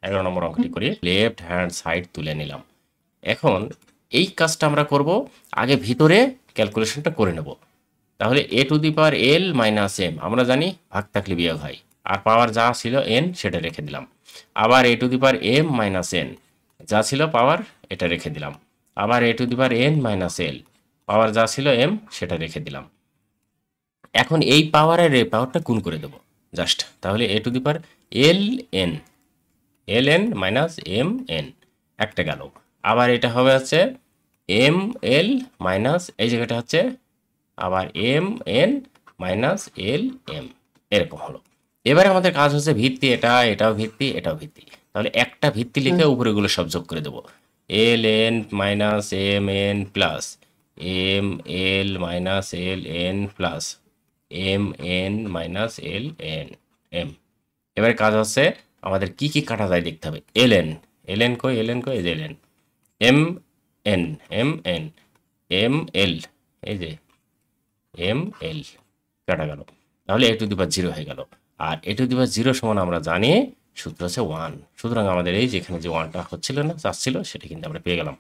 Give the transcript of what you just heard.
11 নম্বর অঙ্কটি করি। Left hand side তুলে নিলাম। এখন এই কাজটা আমরা করব, আগে ভিতরে ক্যালকুলেশনটা করে নেব। তাহলে a to the power L minus M, আমরা জানি ভাগ থাকলে বিয়োগ হয়, আর পাওয়ার যা ছিল এন সেটা রেখে দিলাম। আবার a to the power M minus N, যা ছিল পাওয়ার এটা রেখে দিলাম। আবার a to the power N minus L, power যা ছিল এম সেটা রেখে দিলাম। এখন এই পাওয়ারের এই পাওয়ারটা গুণ করে দেবো জাস্ট। তাহলে a to the power L N, L N minus M N, একটা গেল। আবার এটা হবে হচ্ছে এম এল মাইনাস, এই জায়গাটা হচ্ছে আবার M N minus L M, এরকম হলো। এবারে আমাদের কাজ হচ্ছে ভিত্তি, এটাও ভিত্তি, এটাও ভিত্তি। তাহলে একটা ভিত্তি লিখে উপরেগুলো সব যোগ করে দেবো। L N minus M N plus M L minus L N plus M N minus L N M. এবারে কাজ হচ্ছে আমাদের কি কি কাটা যায় দেখতে হবে। এল এন, এল এন কই, এল এন কই, এই যে L N. M N, M N, M L, এই যে এম এল কাটা গেল। তাহলে এ টু দি পাওয়ার 0 হয়ে গেল। আর এ টু দি পাওয়ার 0 সমান আমরা জানি সূত্র হচ্ছে 1। সুতরাং আমাদের এই যেখানে যে 1টা হচ্ছিল না, চাচ্ছিল, সেটা কিন্তু আমরা পেয়ে গেলাম।